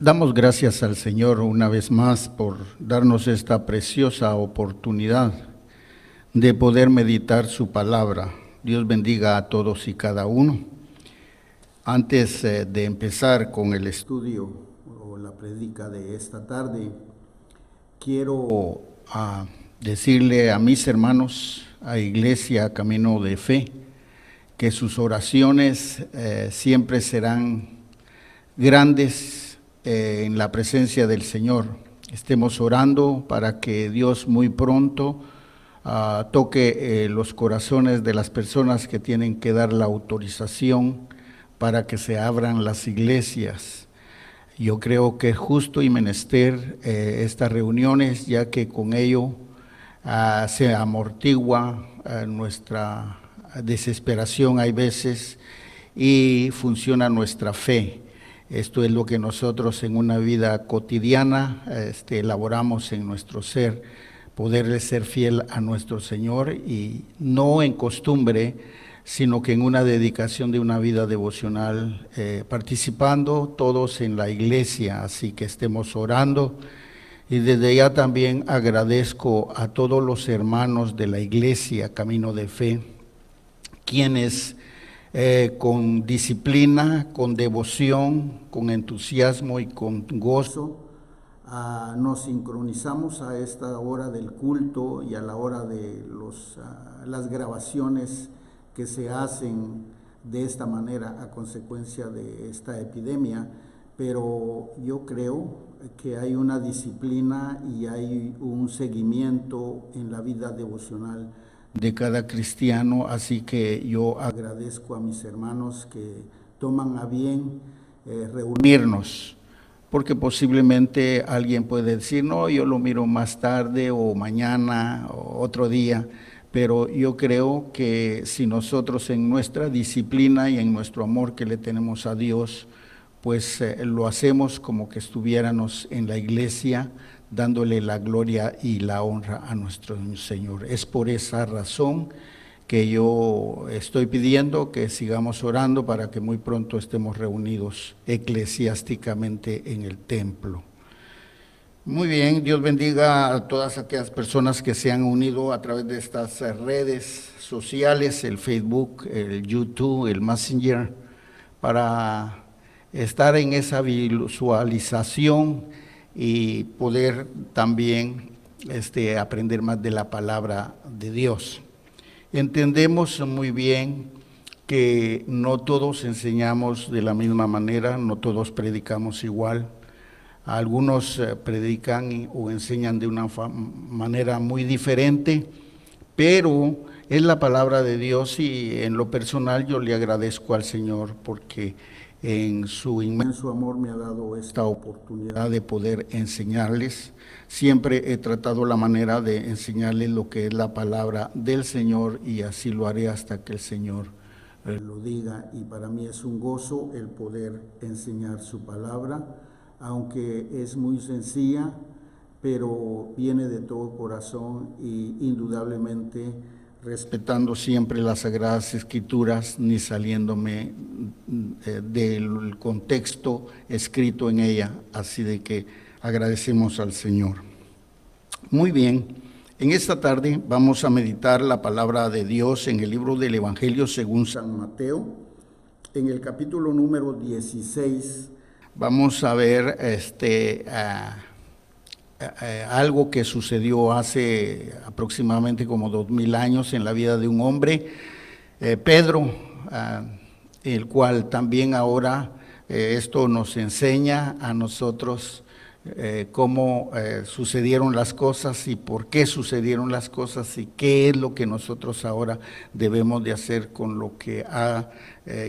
Damos gracias al Señor una vez más por darnos esta preciosa oportunidad de poder meditar su palabra. Dios bendiga a todos y cada uno. Antes de empezar con el estudio o la prédica de esta tarde, quiero decirle a mis hermanos, a Iglesia Camino de Fe, que sus oraciones siempre serán grandes en la presencia del Señor. Estemos orando para que Dios muy pronto toque los corazones de las personas que tienen que dar la autorización para que se abran las iglesias. Yo creo que es justo y menester estas reuniones, ya que con ello se amortigua nuestra desesperación hay veces y funciona nuestra fe. Esto es lo que nosotros en una vida cotidiana elaboramos en nuestro ser, poderle ser fiel a nuestro Señor y no en costumbre, sino que en una dedicación de una vida devocional, participando todos en la iglesia, así que estemos orando. Y desde ya también agradezco a todos los hermanos de la iglesia Camino de Fe, quienes con disciplina, con devoción, con entusiasmo y con gozo, nos sincronizamos a esta hora del culto y a la hora de las grabaciones que se hacen de esta manera a consecuencia de esta epidemia, pero yo creo que hay una disciplina y hay un seguimiento en la vida devocional de cada cristiano, así que yo agradezco a mis hermanos que toman a bien reunirnos, porque posiblemente alguien puede decir, no, yo lo miro más tarde o mañana o otro día, pero yo creo que si nosotros en nuestra disciplina y en nuestro amor que le tenemos a Dios, pues lo hacemos como que estuviéramos en la iglesia, dándole la gloria y la honra a nuestro Señor. Es por esa razón que yo estoy pidiendo que sigamos orando para que muy pronto estemos reunidos eclesiásticamente en el templo. Muy bien, Dios bendiga a todas aquellas personas que se han unido a través de estas redes sociales, el Facebook, el YouTube, el Messenger, para estar en esa visualización y poder también aprender más de la palabra de Dios. Entendemos muy bien que no todos enseñamos de la misma manera, no todos predicamos igual. Algunos predican o enseñan de una manera muy diferente, pero es la palabra de Dios y en lo personal yo le agradezco al Señor porque en su inmenso amor me ha dado esta oportunidad de poder enseñarles. Siempre he tratado la manera de enseñarles lo que es la palabra del Señor y así lo haré hasta que el Señor lo diga. Y para mí es un gozo el poder enseñar su palabra, aunque es muy sencilla, pero viene de todo corazón y indudablemente respetando siempre las Sagradas Escrituras, ni saliéndome del contexto escrito en ella, así de que agradecemos al Señor. Muy bien, en esta tarde vamos a meditar la palabra de Dios en el libro del Evangelio según San Mateo, en el capítulo número 16, vamos a ver algo que sucedió hace aproximadamente como 2000 años en la vida de un hombre, Pedro, el cual también ahora esto nos enseña a nosotros cómo sucedieron las cosas y por qué sucedieron las cosas y qué es lo que nosotros ahora debemos de hacer con lo que ha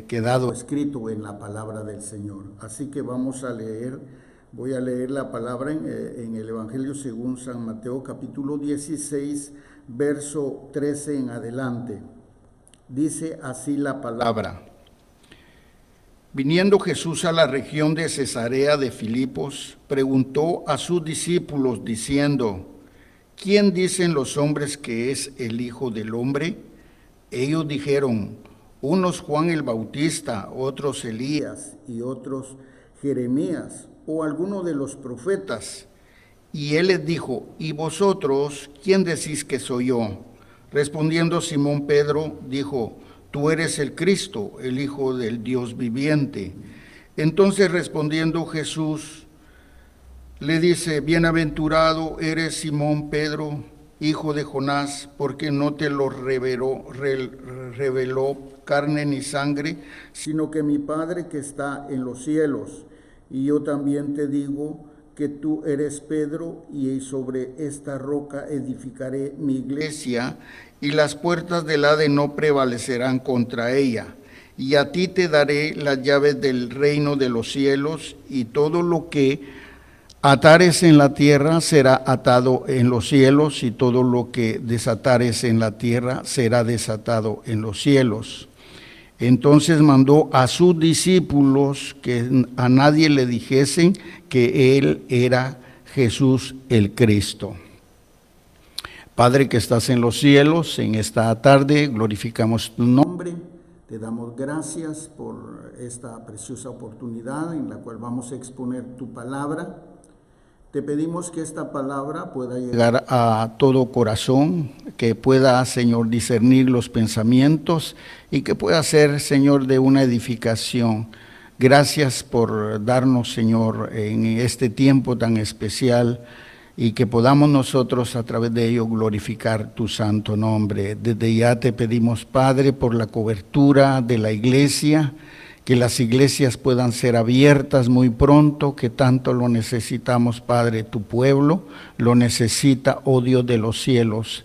quedado escrito en la palabra del Señor. Así que vamos a leer. Voy a leer la palabra en el Evangelio según San Mateo, capítulo 16, verso 13 en adelante. Dice así la palabra. Viniendo Jesús a la región de Cesarea de Filipos, preguntó a sus discípulos diciendo, ¿quién dicen los hombres que es el Hijo del Hombre? Ellos dijeron, unos Juan el Bautista, otros Elías y otros Jeremías o alguno de los profetas? Y él les dijo: ¿y vosotros quién decís que soy yo? Respondiendo Simón Pedro, dijo: tú eres el Cristo, el Hijo del Dios viviente. Entonces respondiendo Jesús, le dice: bienaventurado eres Simón Pedro, hijo de Jonás, porque no te lo reveló carne ni sangre, sino que mi Padre que está en los cielos. Y yo también te digo que tú eres Pedro, y sobre esta roca edificaré mi iglesia, y las puertas del Hades no prevalecerán contra ella. Y a ti te daré las llaves del reino de los cielos, y todo lo que atares en la tierra será atado en los cielos, y todo lo que desatares en la tierra será desatado en los cielos. Entonces mandó a sus discípulos que a nadie le dijesen que él era Jesús el Cristo. Padre que estás en los cielos, en esta tarde glorificamos tu nombre. Te damos gracias por esta preciosa oportunidad en la cual vamos a exponer tu palabra. Te pedimos que esta palabra pueda llegar a todo corazón, que pueda, Señor, discernir los pensamientos y que pueda ser, Señor, de una edificación. Gracias por darnos, Señor, en este tiempo tan especial, y que podamos nosotros a través de ello glorificar tu santo nombre. Desde ya te pedimos, Padre, por la cobertura de la iglesia, que las iglesias puedan ser abiertas muy pronto, que tanto lo necesitamos, Padre. Tu pueblo lo necesita, oh Dios de los cielos.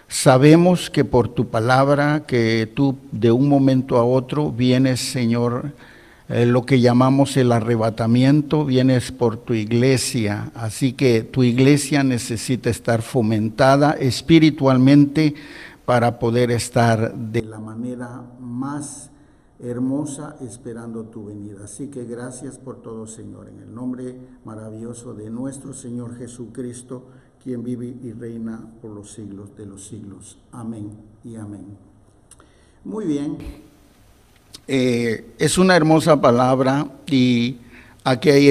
Sabemos que por tu palabra, que tú de un momento a otro vienes, Señor, lo que llamamos el arrebatamiento, vienes por tu iglesia. Así que tu iglesia necesita estar fomentada espiritualmente para poder estar de la manera más hermosa esperando tu venida. Así que gracias por todo, Señor, en el nombre maravilloso de nuestro Señor Jesucristo, quien vive y reina por los siglos de los siglos. Amén y amén. Muy bien, es una hermosa palabra, y aquí hay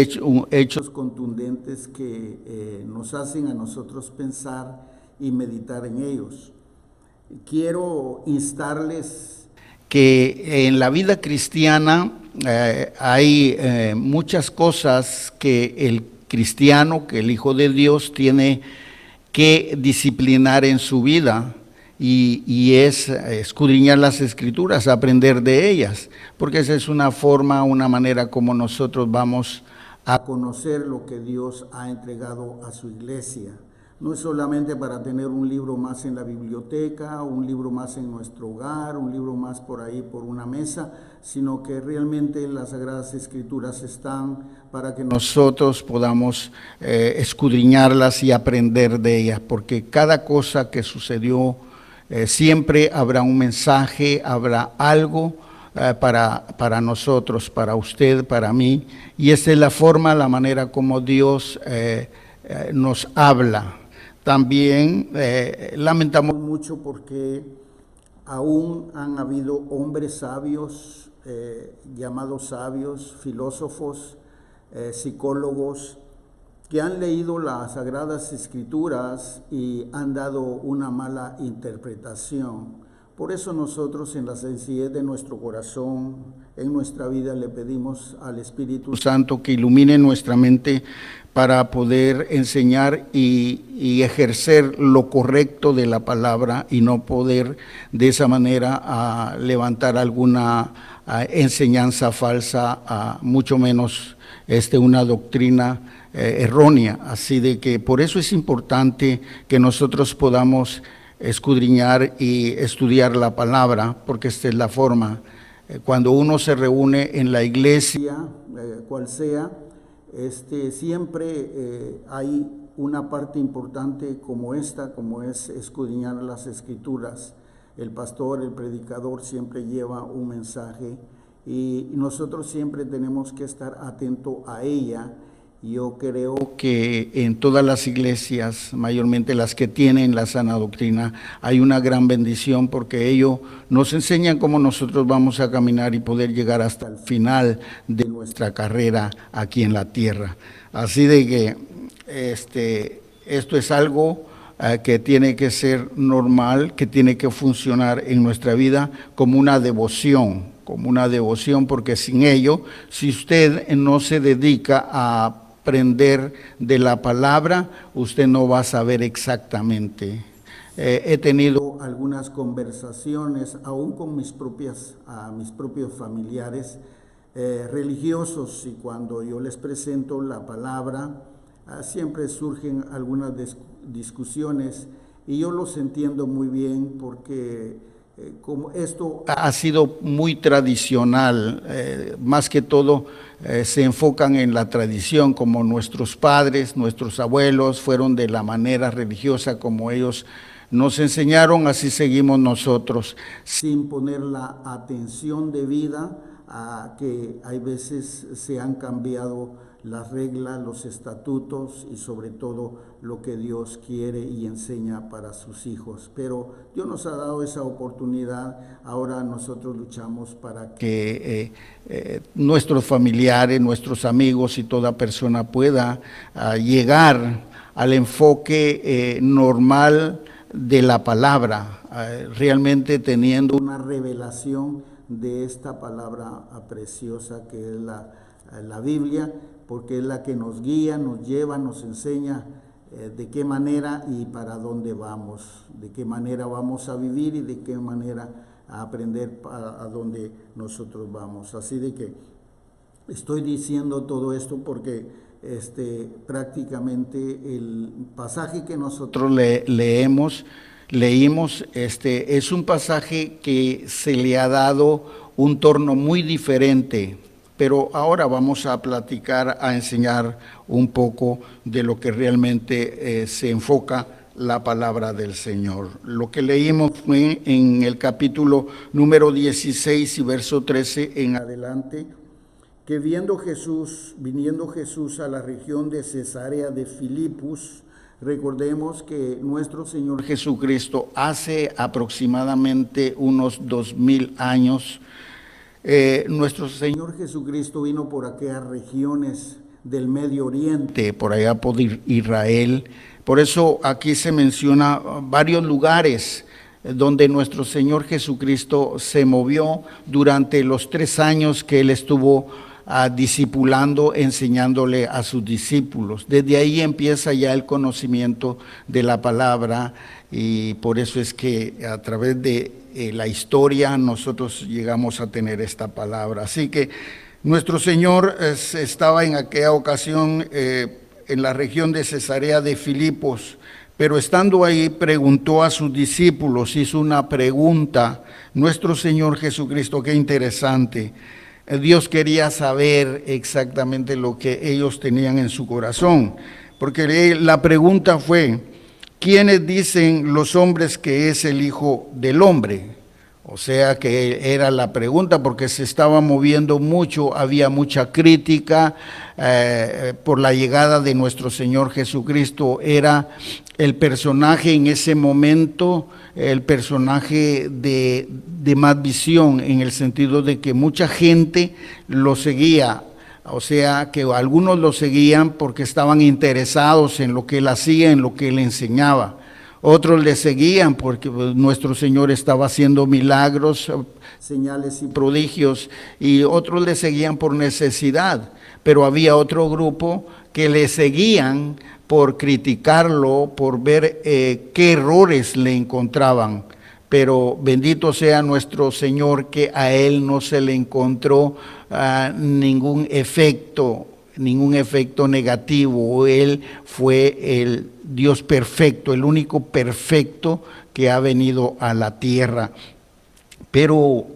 hechos contundentes que nos hacen a nosotros pensar y meditar en ellos. Quiero instarles que en la vida cristiana hay muchas cosas que el cristiano, que el Hijo de Dios tiene que disciplinar en su vida, y es escudriñar las Escrituras, aprender de ellas, porque esa es una forma, una manera como nosotros vamos a conocer lo que Dios ha entregado a su iglesia. No es solamente para tener un libro más en la biblioteca, un libro más en nuestro hogar, un libro más por ahí por una mesa, sino que realmente las Sagradas Escrituras están para que nosotros podamos escudriñarlas y aprender de ellas, porque cada cosa que sucedió, siempre habrá un mensaje, habrá algo para nosotros, para usted, para mí, y esa es la forma, la manera como Dios nos habla. También lamentamos mucho porque aún han habido hombres sabios, llamados sabios, filósofos, psicólogos, que han leído las Sagradas Escrituras y han dado una mala interpretación. Por eso nosotros, en la sencillez de nuestro corazón, en nuestra vida, le pedimos al Espíritu Santo que ilumine nuestra mente para poder enseñar y ejercer lo correcto de la palabra, y no poder de esa manera levantar alguna enseñanza falsa, mucho menos una doctrina errónea. Así de que por eso es importante que nosotros podamos escudriñar y estudiar la palabra, porque esta es la forma. Cuando uno se reúne en la iglesia, cual sea, siempre hay una parte importante como esta, como es escudriñar las Escrituras. El pastor, el predicador siempre lleva un mensaje, y nosotros siempre tenemos que estar atentos a ella, Yo creo que en todas las iglesias, mayormente las que tienen la sana doctrina, hay una gran bendición porque ellos nos enseñan cómo nosotros vamos a caminar y poder llegar hasta el final de nuestra carrera aquí en la tierra. Así de que esto es algo que tiene que ser normal, que tiene que funcionar en nuestra vida como una devoción, porque sin ello, si usted no se dedica a aprender de la palabra, usted no va a saber exactamente. He tenido algunas conversaciones, aún con mis propios familiares religiosos, y cuando yo les presento la palabra, siempre surgen algunas discusiones, y yo los entiendo muy bien porque como esto ha sido muy tradicional, más que todo se enfocan en la tradición, como nuestros padres, nuestros abuelos fueron de la manera religiosa como ellos nos enseñaron, así seguimos nosotros, sin poner la atención debida a que hay veces se han cambiado las reglas, los estatutos y sobre todo lo que Dios quiere y enseña para sus hijos. Pero Dios nos ha dado esa oportunidad, ahora nosotros luchamos para que nuestros familiares, nuestros amigos y toda persona pueda llegar al enfoque normal de la palabra, realmente teniendo una revelación de esta palabra preciosa que es la Biblia, porque es la que nos guía, nos lleva, nos enseña de qué manera y para dónde vamos, de qué manera vamos a vivir y de qué manera a aprender a dónde nosotros vamos. Así de que estoy diciendo todo esto porque prácticamente el pasaje que nosotros leímos, es un pasaje que se le ha dado un tono muy diferente. Pero ahora vamos a platicar, a enseñar un poco de lo que realmente se enfoca la palabra del Señor. Lo que leímos fue en el capítulo número 16 y verso 13 en adelante, que viniendo Jesús a la región de Cesarea de Filipos, recordemos que nuestro Señor Jesucristo hace aproximadamente unos 2000 años, nuestro Señor Jesucristo vino por aquellas regiones del Medio Oriente, por allá por Israel. Por eso aquí se menciona varios lugares donde nuestro Señor Jesucristo se movió durante los 3 años que Él estuvo discipulando, enseñándole a sus discípulos. Desde ahí empieza ya el conocimiento de la palabra, y por eso es que a través de la historia nosotros llegamos a tener esta palabra. Así que nuestro Señor estaba en aquella ocasión en la región de Cesarea de Filipos, pero estando ahí preguntó a sus discípulos, hizo una pregunta. Nuestro Señor Jesucristo, qué interesante. Dios quería saber exactamente lo que ellos tenían en su corazón, porque la pregunta fue: ¿quiénes dicen los hombres que es el Hijo del Hombre? O sea que era la pregunta, porque se estaba moviendo mucho, había mucha crítica por la llegada de nuestro Señor Jesucristo. Era el personaje en ese momento, el personaje de más visión, en el sentido de que mucha gente lo seguía. O sea que algunos lo seguían porque estaban interesados en lo que Él hacía, en lo que Él enseñaba. Otros le seguían porque nuestro Señor estaba haciendo milagros, señales y prodigios, y otros le seguían por necesidad. Pero había otro grupo que le seguían por criticarlo, por ver qué errores le encontraban. Pero bendito sea nuestro Señor, que a Él no se le encontró ningún efecto negativo. Él fue el Dios perfecto, el único perfecto que ha venido a la tierra. Pero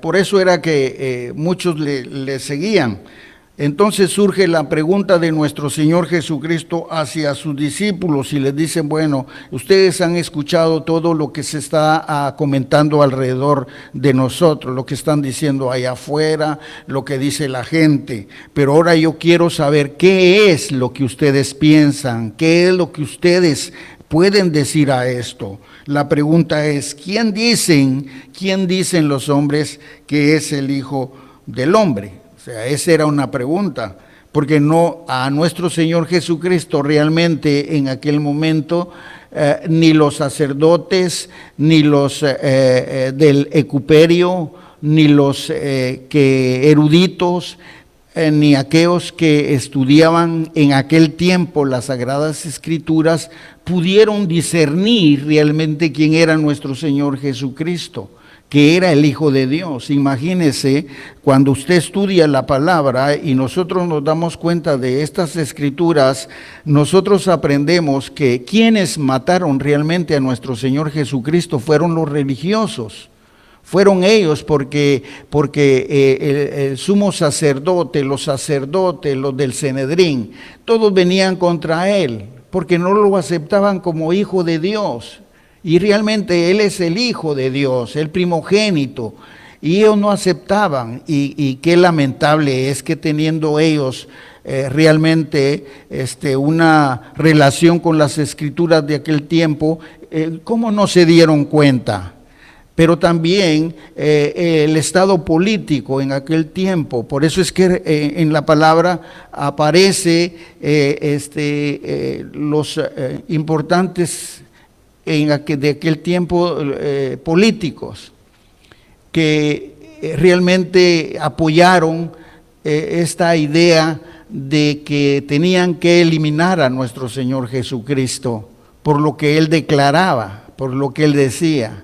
por eso era que muchos le seguían. Entonces surge la pregunta de nuestro Señor Jesucristo hacia sus discípulos y les dice, bueno, ustedes han escuchado todo lo que se está comentando alrededor de nosotros, lo que están diciendo allá afuera, lo que dice la gente, pero ahora yo quiero saber qué es lo que ustedes piensan, qué es lo que ustedes pueden decir a esto. La pregunta es, ¿quién dicen los hombres que es el Hijo del Hombre? O sea, esa era una pregunta, porque no a nuestro Señor Jesucristo realmente en aquel momento ni los sacerdotes, ni los del ecuperio, ni los eruditos, ni aquellos que estudiaban en aquel tiempo las Sagradas Escrituras pudieron discernir realmente quién era nuestro Señor Jesucristo, que era el Hijo de Dios. Imagínese, cuando usted estudia la palabra y nosotros nos damos cuenta de estas escrituras, nosotros aprendemos que quienes mataron realmente a nuestro Señor Jesucristo fueron los religiosos. Fueron ellos porque el sumo sacerdote, los del Sanedrín, todos venían contra él, porque no lo aceptaban como Hijo de Dios. Y realmente Él es el Hijo de Dios, el primogénito, y ellos no aceptaban, y qué lamentable es que teniendo ellos realmente una relación con las Escrituras de aquel tiempo, ¿cómo no se dieron cuenta? Pero también el estado político en aquel tiempo, por eso es que en la palabra aparece los importantes de aquel tiempo políticos que realmente apoyaron esta idea de que tenían que eliminar a nuestro Señor Jesucristo por lo que Él declaraba, por lo que Él decía.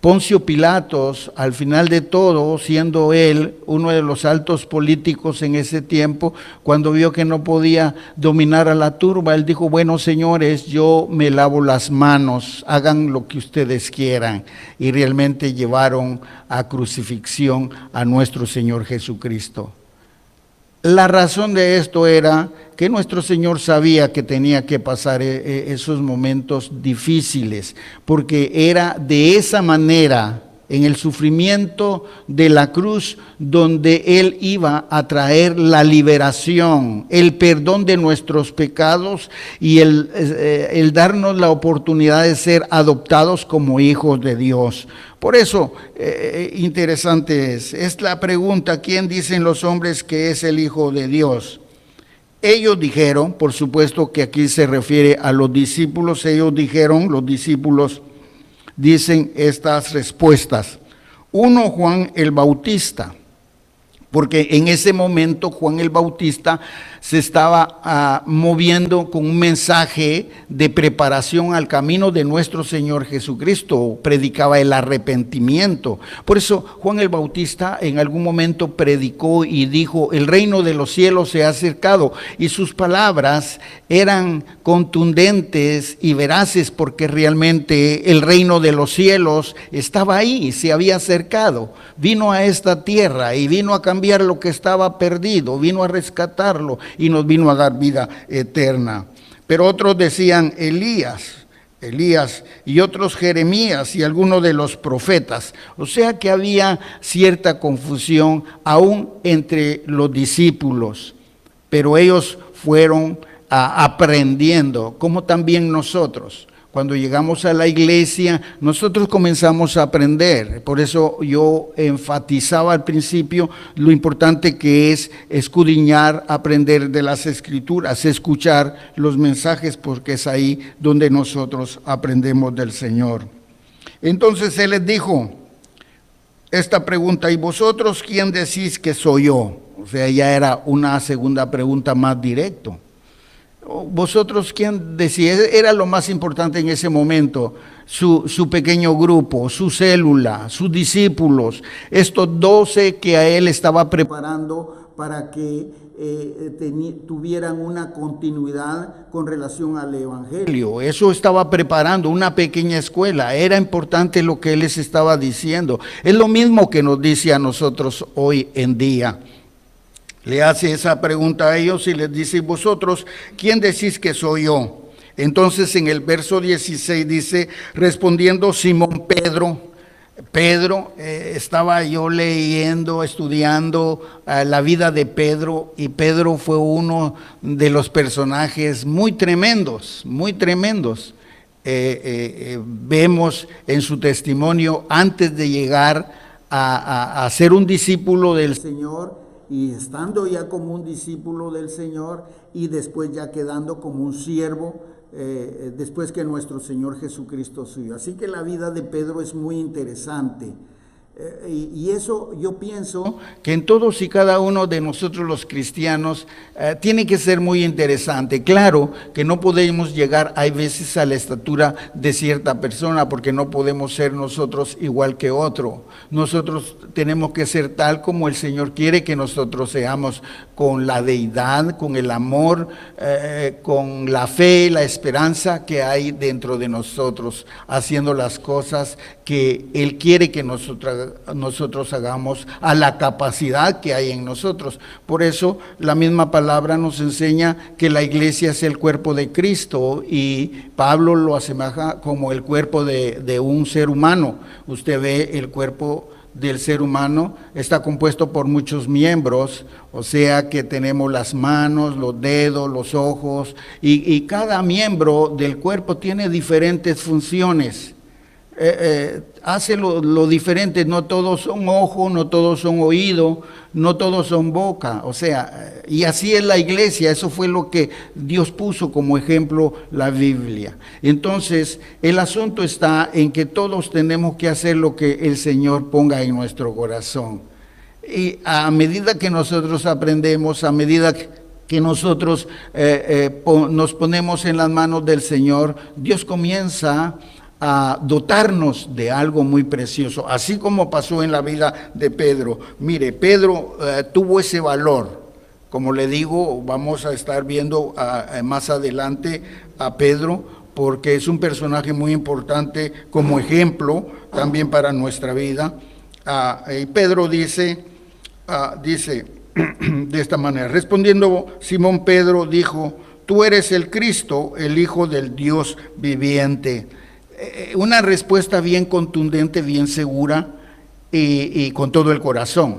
Poncio Pilatos, al final de todo, siendo él uno de los altos políticos en ese tiempo, cuando vio que no podía dominar a la turba, él dijo, bueno, señores, yo me lavo las manos, hagan lo que ustedes quieran. Y realmente llevaron a crucifixión a nuestro Señor Jesucristo. La razón de esto era que nuestro Señor sabía que tenía que pasar esos momentos difíciles, porque era de esa manera, en el sufrimiento de la cruz, donde Él iba a traer la liberación, el perdón de nuestros pecados y el darnos la oportunidad de ser adoptados como hijos de Dios. Por eso, interesante es la pregunta, ¿quién dicen los hombres que es el Hijo de Dios? Ellos dijeron, por supuesto que aquí se refiere a los discípulos, ellos dijeron, los discípulos dicen estas respuestas. Uno, Juan el Bautista, porque en ese momento Juan el Bautista se estaba moviendo con un mensaje de preparación al camino de nuestro Señor Jesucristo, predicaba el arrepentimiento. Por eso Juan el Bautista en algún momento predicó y dijo, el reino de los cielos se ha acercado, y sus palabras eran contundentes y veraces porque realmente el reino de los cielos estaba ahí, se había acercado, vino a esta tierra y vino a cambiar lo que estaba perdido, vino a rescatarlo y nos vino a dar vida eterna. Pero otros decían Elías, y otros Jeremías y algunos de los profetas. O sea que había cierta confusión aún entre los discípulos, pero ellos fueron aprendiendo, como también nosotros. Cuando llegamos a la iglesia, nosotros comenzamos a aprender. Por eso yo enfatizaba al principio lo importante que es escudriñar, aprender de las Escrituras, escuchar los mensajes, porque es ahí donde nosotros aprendemos del Señor. Entonces Él les dijo esta pregunta, ¿y vosotros quién decís que soy yo? O sea, ya era una segunda pregunta más directo. ¿Vosotros quién decís? Era lo más importante en ese momento, su pequeño grupo, su célula, sus discípulos, estos 12 que a él estaba preparando para que tuvieran una continuidad con relación al Evangelio. Eso estaba preparando una pequeña escuela, era importante lo que él les estaba diciendo. Es lo mismo que nos dice a nosotros hoy en día. Le hace esa pregunta a ellos y les dice: vosotros, ¿quién decís que soy yo? Entonces en el verso 16 dice: respondiendo Simón Pedro, estaba yo leyendo, estudiando la vida de Pedro, y Pedro fue uno de los personajes muy tremendos, muy tremendos. Vemos en su testimonio antes de llegar a ser un discípulo del Señor, y estando ya como un discípulo del Señor, y después ya quedando como un siervo, después que nuestro Señor Jesucristo subió. Así que la vida de Pedro es muy interesante. Y eso yo pienso que en todos y cada uno de nosotros los cristianos tiene que ser muy interesante. Claro que no podemos llegar, hay veces, a la estatura de cierta persona, porque no podemos ser nosotros igual que otro. Nosotros tenemos que ser tal como el Señor quiere que nosotros seamos, con la deidad, con el amor, con la fe, la esperanza que hay dentro de nosotros, haciendo las cosas que Él quiere que nosotros hagamos, a la capacidad que hay en nosotros. Por eso la misma palabra nos enseña que la iglesia es el cuerpo de Cristo, y Pablo lo asemeja como el cuerpo de un ser humano. Usted ve el cuerpo del ser humano, está compuesto por muchos miembros, o sea que tenemos las manos, los dedos, los ojos, y cada miembro del cuerpo tiene diferentes funciones. Hace lo diferente. No todos son ojo, no todos son oído, no todos son boca, o sea, y así es la iglesia. Eso fue lo que Dios puso como ejemplo, la Biblia. Entonces el asunto está en que todos tenemos que hacer lo que el Señor ponga en nuestro corazón, y a medida que nosotros aprendemos, a medida que nosotros nos ponemos en las manos del Señor, Dios comienza a dotarnos de algo muy precioso, así como pasó en la vida de Pedro. Mire, Pedro tuvo ese valor. Como le digo, vamos a estar viendo más adelante a Pedro, porque es un personaje muy importante como ejemplo también para nuestra vida. Y Pedro dice de esta manera: respondiendo Simón Pedro dijo: tú eres el Cristo, el Hijo del Dios viviente. Una respuesta bien contundente, bien segura, y con todo el corazón,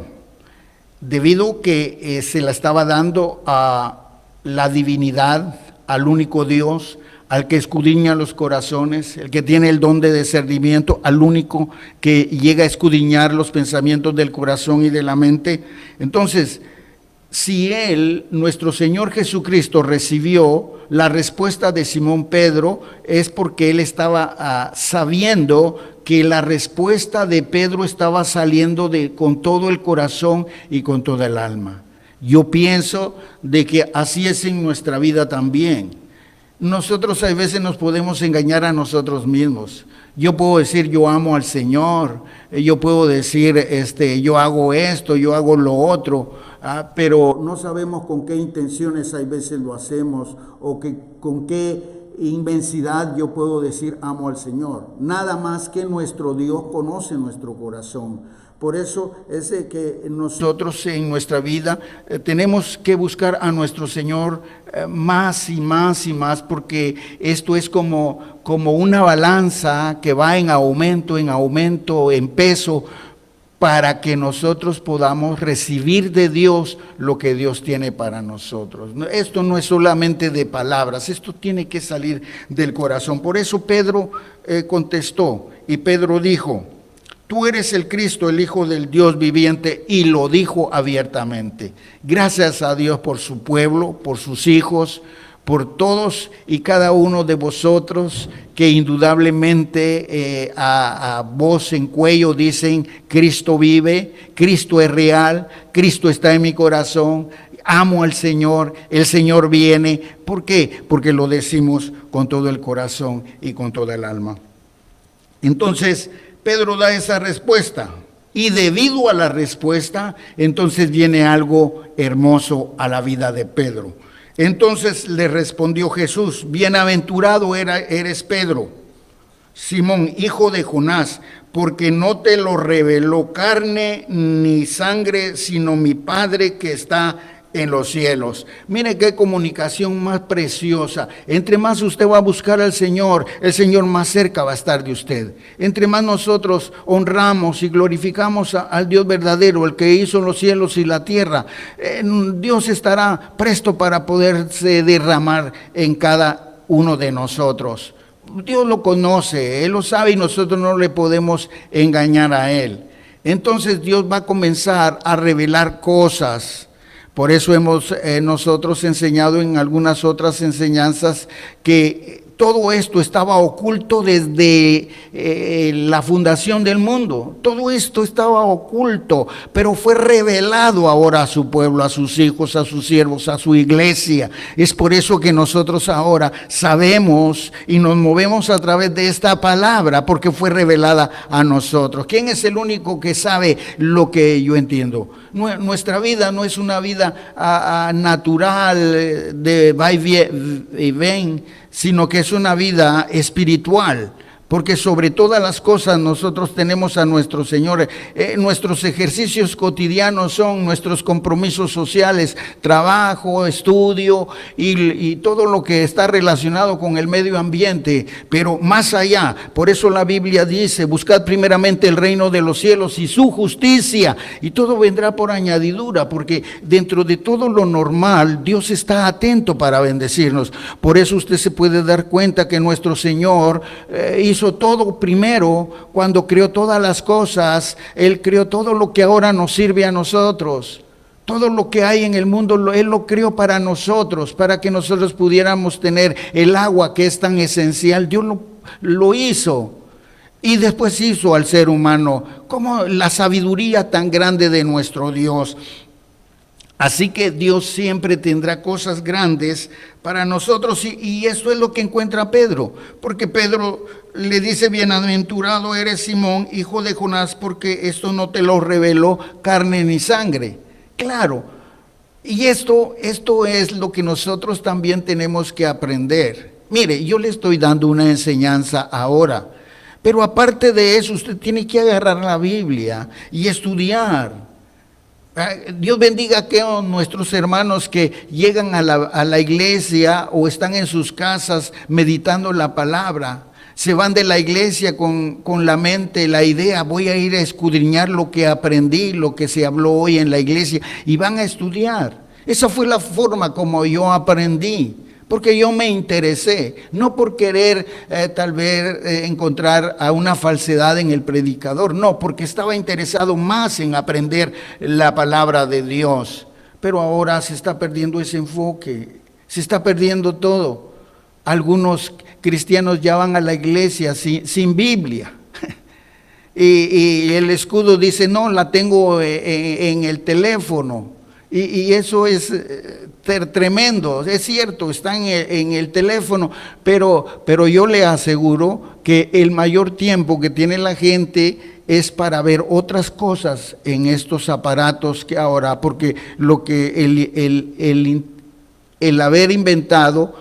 debido que se la estaba dando a la divinidad, al único Dios, al que escudriña los corazones, el que tiene el don de discernimiento, al único que llega a escudriñar los pensamientos del corazón y de la mente. Entonces, si él, nuestro Señor Jesucristo, recibió la respuesta de Simón Pedro, es porque él estaba sabiendo que la respuesta de Pedro estaba saliendo con todo el corazón y con toda el alma. Yo pienso de que así es en nuestra vida también. Nosotros a veces nos podemos engañar a nosotros mismos. Yo puedo decir: yo amo al Señor, yo puedo decir yo hago esto, yo hago lo otro, pero no sabemos con qué intenciones a veces lo hacemos, o con qué inmensidad yo puedo decir amo al Señor. Nada más que nuestro Dios conoce nuestro corazón. Por eso es que nosotros en nuestra vida tenemos que buscar a nuestro Señor más y más y más, porque esto es como una balanza que va en aumento, en peso, para que nosotros podamos recibir de Dios lo que Dios tiene para nosotros. Esto no es solamente de palabras, esto tiene que salir del corazón. Por eso Pedro contestó, y Pedro dijo: tú eres el Cristo, el Hijo del Dios viviente, y lo dijo abiertamente. Gracias a Dios por su pueblo, por sus hijos, por todos y cada uno de vosotros que indudablemente a voz en cuello dicen: Cristo vive, Cristo es real, Cristo está en mi corazón, amo al Señor, el Señor viene. ¿Por qué? Porque lo decimos con todo el corazón y con toda el alma. Entonces Pedro da esa respuesta, y debido a la respuesta, entonces viene algo hermoso a la vida de Pedro. Entonces le respondió Jesús: bienaventurado eres Pedro, Simón, hijo de Jonás, porque no te lo reveló carne ni sangre, sino mi Padre que está en los cielos. Mire qué comunicación más preciosa. Entre más usted va a buscar al Señor, el Señor más cerca va a estar de usted. Entre más nosotros honramos y glorificamos al Dios verdadero, el que hizo los cielos y la tierra, Dios estará presto para poderse derramar en cada uno de nosotros. Dios lo conoce, Él lo sabe y nosotros no le podemos engañar a Él. Entonces Dios va a comenzar a revelar cosas. Por eso hemos nosotros enseñado en algunas otras enseñanzas que todo esto estaba oculto desde la fundación del mundo. Todo esto estaba oculto, pero fue revelado ahora a su pueblo, a sus hijos, a sus siervos, a su iglesia. Es por eso que nosotros ahora sabemos y nos movemos a través de esta palabra, porque fue revelada a nosotros. ¿Quién es el único que sabe lo que yo entiendo? Nuestra vida no es una vida natural de va y ven, sino que es una vida espiritual, porque sobre todas las cosas nosotros tenemos a nuestro Señor. Nuestros ejercicios cotidianos son nuestros compromisos sociales, trabajo, estudio y todo lo que está relacionado con el medio ambiente, pero más allá. Por eso la Biblia dice: buscad primeramente el reino de los cielos y su justicia, y todo vendrá por añadidura, porque dentro de todo lo normal Dios está atento para bendecirnos. Por eso usted se puede dar cuenta que nuestro Señor hizo todo primero. Cuando creó todas las cosas, Él creó todo lo que ahora nos sirve a nosotros. Todo lo que hay en el mundo, Él lo creó para nosotros, para que nosotros pudiéramos tener el agua que es tan esencial. Dios lo hizo. Y después hizo al ser humano, como la sabiduría tan grande de nuestro Dios. Así que Dios siempre tendrá cosas grandes para nosotros, y eso es lo que encuentra Pedro, porque Pedro le dice: bienaventurado eres, Simón, hijo de Jonás, porque esto no te lo reveló carne ni sangre. Claro, y esto es lo que nosotros también tenemos que aprender. Mire, yo le estoy dando una enseñanza ahora, pero aparte de eso usted tiene que agarrar la Biblia y estudiar. Dios bendiga a aquellos nuestros hermanos que llegan a la iglesia o están en sus casas meditando la palabra. Se van de la iglesia con la mente, la idea: voy a ir a escudriñar lo que aprendí, lo que se habló hoy en la iglesia, y van a estudiar. Esa fue la forma como yo aprendí, porque yo me interesé, no por querer tal vez encontrar a una falsedad en el predicador, no, porque estaba interesado más en aprender la palabra de Dios. Pero ahora se está perdiendo ese enfoque, se está perdiendo todo. Algunos cristianos ya van a la iglesia sin Biblia. Y el escudo dice: no, la tengo en el teléfono. Y eso es tremendo. Es cierto, está en el teléfono, pero yo le aseguro que el mayor tiempo que tiene la gente es para ver otras cosas en estos aparatos que ahora, porque lo que el haber inventado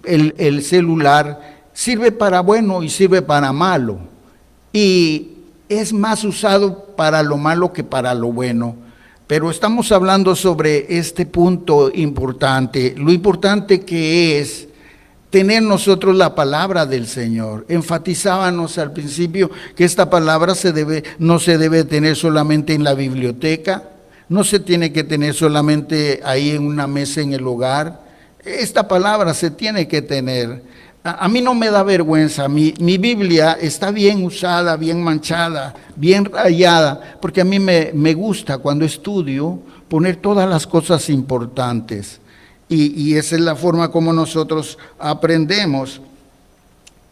el celular sirve para bueno y sirve para malo, y es más usado para lo malo que para lo bueno. Pero estamos hablando sobre este punto importante, lo importante que es tener nosotros la palabra del Señor. Enfatizábamos al principio que esta palabra no se debe tener solamente en la biblioteca, no se tiene que tener solamente ahí en una mesa en el hogar. Esta palabra se tiene que tener. A mí no me da vergüenza, mi Biblia está bien usada, bien manchada, bien rayada, porque a mí me gusta cuando estudio poner todas las cosas importantes, y esa es la forma como nosotros aprendemos.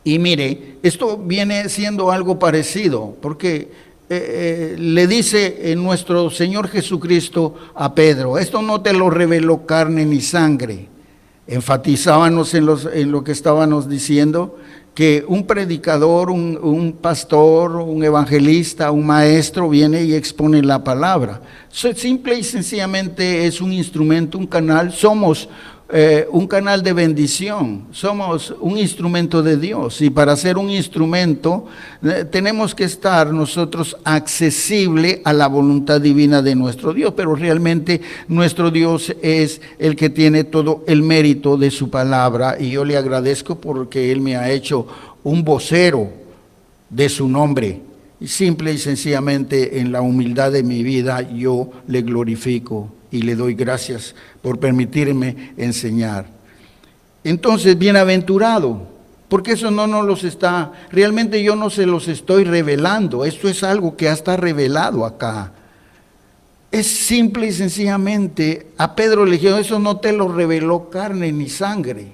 Y mire, esto viene siendo algo parecido, porque le dice nuestro Señor Jesucristo a Pedro: esto no te lo reveló carne ni sangre. Enfatizábamos en lo que estábamos diciendo, que un predicador, un pastor, un evangelista, un maestro viene y expone la palabra. Simple y sencillamente es un instrumento, un canal. Somos un canal de bendición, somos un instrumento de Dios, y para ser un instrumento tenemos que estar nosotros accesible a la voluntad divina de nuestro Dios, pero realmente nuestro Dios es el que tiene todo el mérito de su palabra, y yo le agradezco porque Él me ha hecho un vocero de su nombre, y simple y sencillamente en la humildad de mi vida yo le glorifico y le doy gracias por permitirme enseñar. Entonces, bienaventurado, porque eso no nos los está, realmente yo no se los estoy revelando, esto es algo que ya está revelado acá. Es simple y sencillamente, a Pedro le dijeron, eso no te lo reveló carne ni sangre.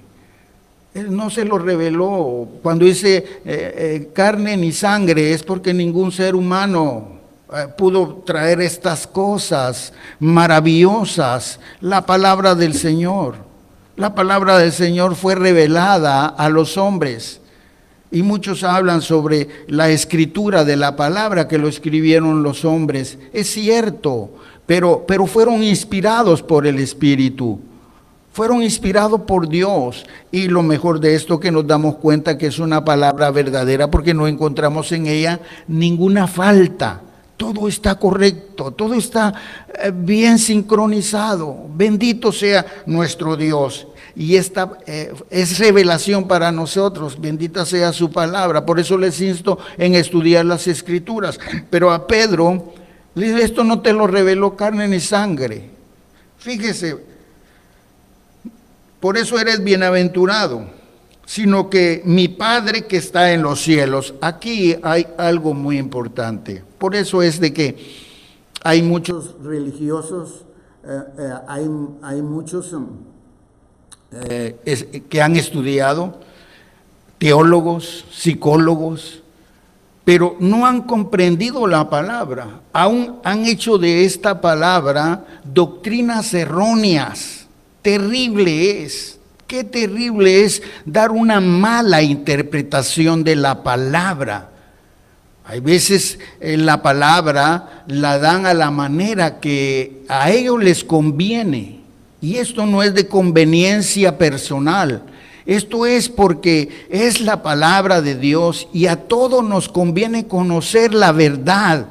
Él no se lo reveló. Cuando dice carne ni sangre, es porque ningún ser humano pudo traer estas cosas maravillosas. La palabra del Señor. La palabra del Señor fue revelada a los hombres. Y muchos hablan sobre la escritura de la palabra que lo escribieron los hombres. Es cierto, pero fueron inspirados por el Espíritu. Fueron inspirados por Dios, y lo mejor de esto que nos damos cuenta que es una palabra verdadera porque no encontramos en ella ninguna falta. Todo está correcto, todo está bien sincronizado. Bendito sea nuestro Dios. Y esta es revelación para nosotros, bendita sea su palabra. Por eso les insto en estudiar las Escrituras. Pero a Pedro, le dice, esto no te lo reveló carne ni sangre. Fíjese. Por eso eres bienaventurado, sino que mi Padre que está en los cielos. Aquí hay algo muy importante. Por eso es de que hay muchos religiosos, hay muchos que han estudiado, teólogos, psicólogos, pero no han comprendido la palabra. Aún han hecho de esta palabra doctrinas erróneas. Terrible es, qué terrible es dar una mala interpretación de la palabra. Hay veces la palabra la dan a la manera que a ellos les conviene, y esto no es de conveniencia personal, esto es porque es la palabra de Dios y a todos nos conviene conocer la verdad.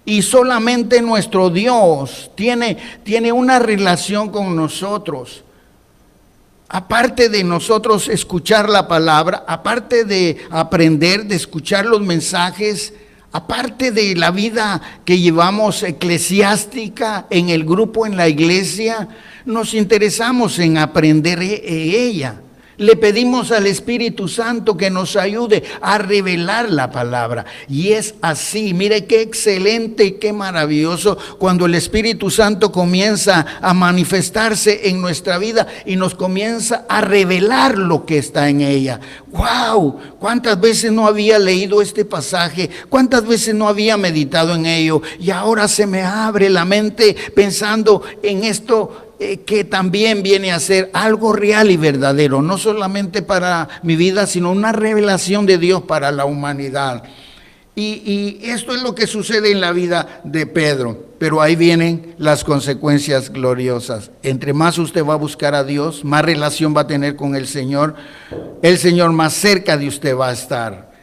Y solamente nuestro Dios tiene una relación con nosotros. Aparte de nosotros escuchar la palabra, aparte de aprender, de escuchar los mensajes, aparte de la vida que llevamos eclesiástica en el grupo, en la iglesia, nos interesamos en aprender ella. Le pedimos al Espíritu Santo que nos ayude a revelar la palabra. Y es así, mire qué excelente y qué maravilloso cuando el Espíritu Santo comienza a manifestarse en nuestra vida y nos comienza a revelar lo que está en ella. ¡Wow! ¿Cuántas veces no había leído este pasaje? ¿Cuántas veces no había meditado en ello? Y ahora se me abre la mente pensando en esto que también viene a ser algo real y verdadero, no solamente para mi vida, sino una revelación de Dios para la humanidad. Y esto es lo que sucede en la vida de Pedro, pero ahí vienen las consecuencias gloriosas. Entre más usted va a buscar a Dios, más relación va a tener con el Señor más cerca de usted va a estar.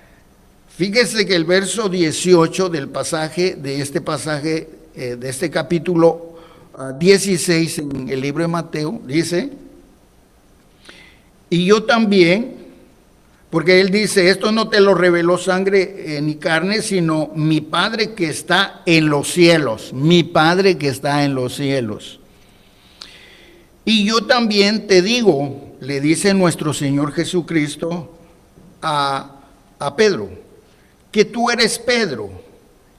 Fíjese que el verso 18 del pasaje, de este capítulo 16 en el libro de Mateo, dice, y yo también, porque él dice, esto no te lo reveló sangre ni carne, sino mi Padre que está en los cielos, mi Padre que está en los cielos. Y yo también te digo, le dice nuestro Señor Jesucristo a Pedro, que tú eres Pedro,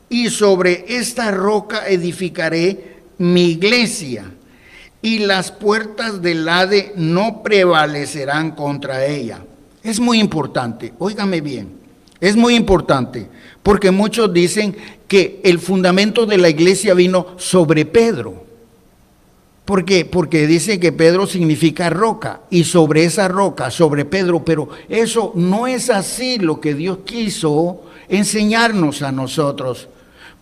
y sobre esta roca edificaré mi iglesia, y las puertas del Hades no prevalecerán contra ella. Es muy importante, óigame bien, es muy importante, porque muchos dicen que el fundamento de la iglesia vino sobre Pedro. ¿Por qué? Porque dice que Pedro significa roca, y sobre esa roca, sobre Pedro, pero eso no es así lo que Dios quiso enseñarnos a nosotros.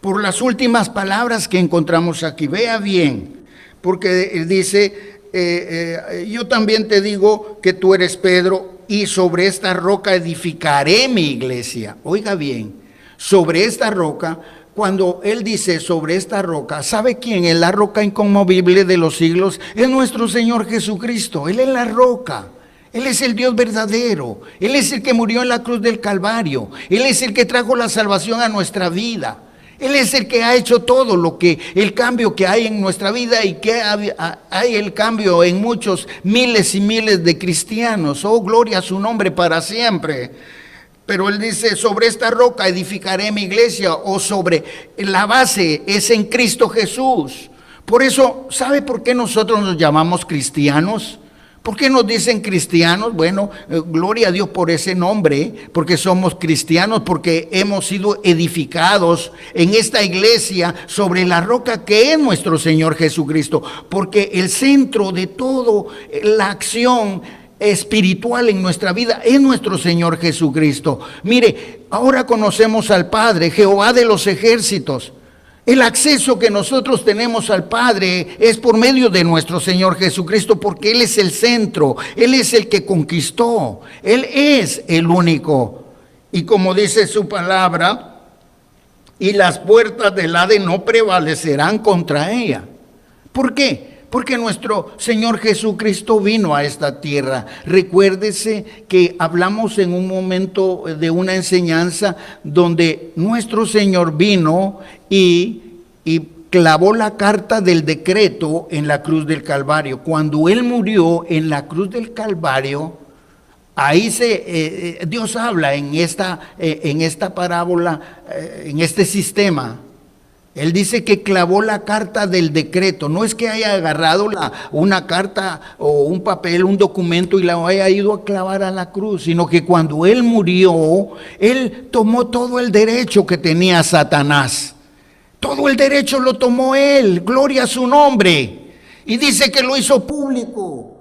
Por las últimas palabras que encontramos aquí, vea bien, porque él dice, yo también te digo que tú eres Pedro, y sobre esta roca edificaré mi iglesia. Oiga bien, sobre esta roca. Cuando él dice sobre esta roca, ¿sabe quién es la roca inconmovible de los siglos? Es nuestro Señor Jesucristo. Él es la roca. Él es el Dios verdadero. Él es el que murió en la cruz del Calvario. Él es el que trajo la salvación a nuestra vida. Él es el que ha hecho todo el cambio que hay en nuestra vida, y que hay el cambio en muchos miles y miles de cristianos. Oh, gloria a su nombre para siempre. Pero él dice, sobre esta roca edificaré mi iglesia, o sobre la base es en Cristo Jesús. Por eso, ¿sabe por qué nosotros nos llamamos cristianos? ¿Por qué nos dicen cristianos? Bueno, gloria a Dios por ese nombre, porque somos cristianos, porque hemos sido edificados en esta iglesia sobre la roca que es nuestro Señor Jesucristo, porque el centro de toda la acción espiritual en nuestra vida es nuestro Señor Jesucristo. Mire, ahora conocemos al Padre, Jehová de los ejércitos. El acceso que nosotros tenemos al Padre es por medio de nuestro Señor Jesucristo, porque Él es el centro, Él es el que conquistó, Él es el único. Y como dice su palabra, y las puertas del Hades no prevalecerán contra ella. ¿Por qué? Porque nuestro Señor Jesucristo vino a esta tierra. Recuérdese que hablamos en un momento de una enseñanza donde nuestro Señor vino y clavó la carta del decreto en la cruz del Calvario. Cuando Él murió en la cruz del Calvario, ahí Dios habla en esta parábola, en este sistema. Él dice que clavó la carta del decreto. No es que haya agarrado una carta o un papel, un documento, y la haya ido a clavar a la cruz, sino que cuando Él murió, Él tomó todo el derecho que tenía Satanás. Todo el derecho lo tomó Él, gloria a su nombre. Y dice que lo hizo público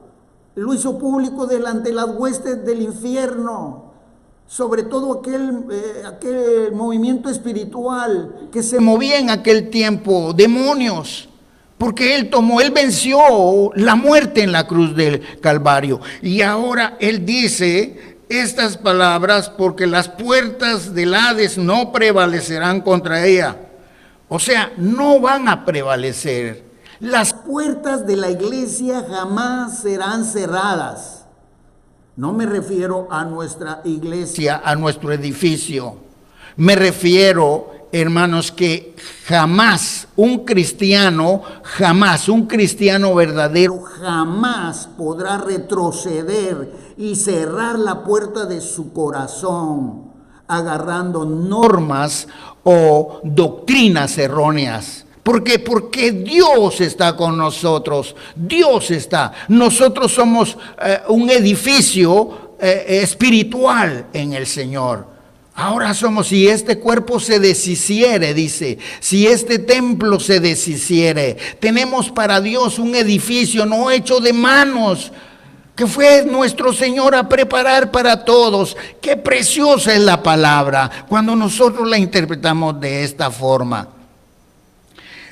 delante de las huestes del infierno. Sobre todo aquel movimiento espiritual que se movía en aquel tiempo, demonios, porque Él venció la muerte en la cruz del Calvario. Y ahora Él dice estas palabras, porque las puertas del Hades no prevalecerán contra ella. O sea, no van a prevalecer. Las puertas de la iglesia jamás serán cerradas. No me refiero a nuestra iglesia, a nuestro edificio. Me refiero, hermanos, que jamás un cristiano verdadero, jamás podrá retroceder y cerrar la puerta de su corazón, agarrando normas o doctrinas erróneas. ¿Por qué? Porque Dios está con nosotros. Dios está. Nosotros somos un edificio espiritual en el Señor. Ahora somos, si este cuerpo se deshiciere, dice, si este templo se deshiciere, tenemos para Dios un edificio no hecho de manos, que fue nuestro Señor a preparar para todos. Qué preciosa es la palabra cuando nosotros la interpretamos de esta forma.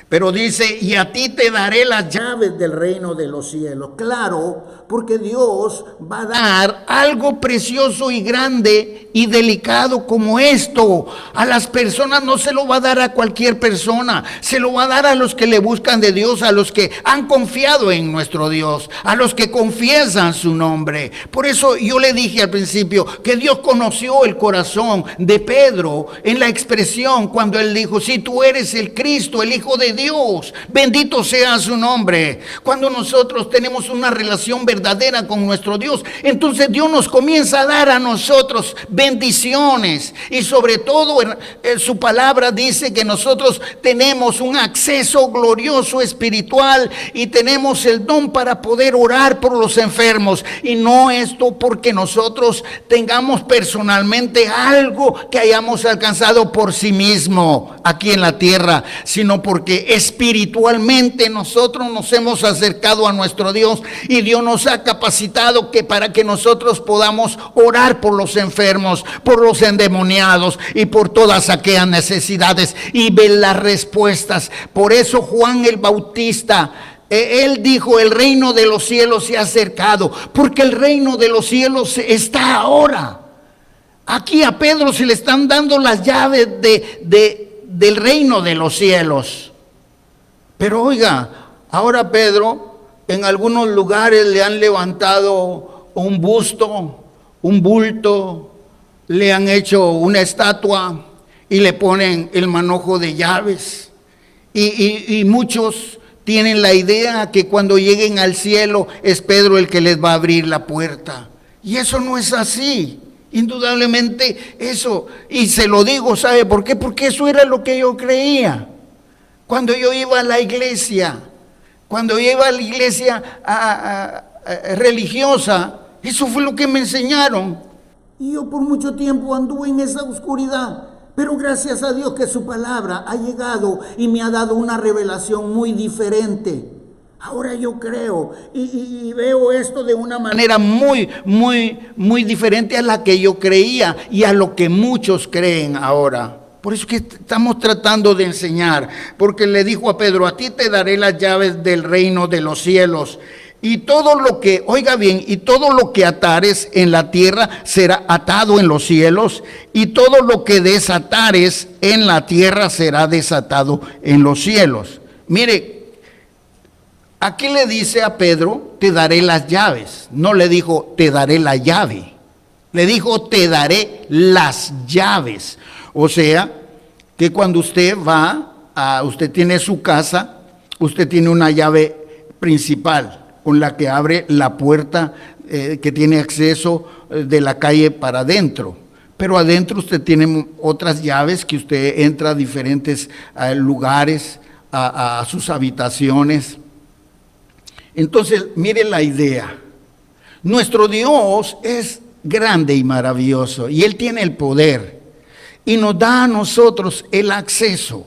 Pero dice, y a ti te daré las llaves del reino de los cielos. Claro, porque Dios va a dar algo precioso y grande y delicado como esto. A las personas no se lo va a dar a cualquier persona. Se lo va a dar a los que le buscan de Dios, a los que han confiado en nuestro Dios, a los que confiesan su nombre. Por eso yo le dije al principio que Dios conoció el corazón de Pedro en la expresión cuando él dijo, si tú eres el Cristo, el Hijo de Dios, bendito sea su nombre. Cuando nosotros tenemos una relación verdadera con nuestro Dios, entonces Dios nos comienza a dar a nosotros bendiciones, y sobre todo su palabra dice que nosotros tenemos un acceso glorioso espiritual y tenemos el don para poder orar por los enfermos, y no esto porque nosotros tengamos personalmente algo que hayamos alcanzado por sí mismo aquí en la tierra, sino porque espiritualmente nosotros nos hemos acercado a nuestro Dios, y Dios nos ha capacitado para que nosotros podamos orar por los enfermos, por los endemoniados y por todas aquellas necesidades, y ver las respuestas. Por eso Juan el Bautista Él dijo, el reino de los cielos se ha acercado, porque el reino de los cielos está ahora. Aquí a Pedro se le están dando las llaves del reino de los cielos. Pero oiga, ahora Pedro, en algunos lugares le han levantado un busto, un bulto, le han hecho una estatua y le ponen el manojo de llaves. Y muchos tienen la idea que cuando lleguen al cielo es Pedro el que les va a abrir la puerta. Y eso no es así. Indudablemente eso, y se lo digo, ¿sabe por qué? Porque eso era lo que yo creía. Cuando yo iba a la iglesia, religiosa, eso fue lo que me enseñaron. Y yo por mucho tiempo anduve en esa oscuridad. Pero gracias a Dios que su palabra ha llegado y me ha dado una revelación muy diferente. Ahora yo creo y veo esto de una manera muy diferente a la que yo creía y a lo que muchos creen ahora. Por eso que estamos tratando de enseñar, porque le dijo a Pedro, a ti te daré las llaves del reino de los cielos. Y todo lo que, oiga bien, y todo lo que atares en la tierra será atado en los cielos, y todo lo que desatares en la tierra será desatado en los cielos. Mire, aquí le dice a Pedro, te daré las llaves. No le dijo, te daré la llave. Le dijo, te daré las llaves. O sea, que cuando usted usted tiene su casa, usted tiene una llave principal con la que abre la puerta que tiene acceso de la calle para adentro. Pero adentro usted tiene otras llaves que usted entra a diferentes lugares, a sus habitaciones. Entonces, mire la idea. Nuestro Dios es grande y maravilloso y Él tiene el poder y nos da a nosotros el acceso.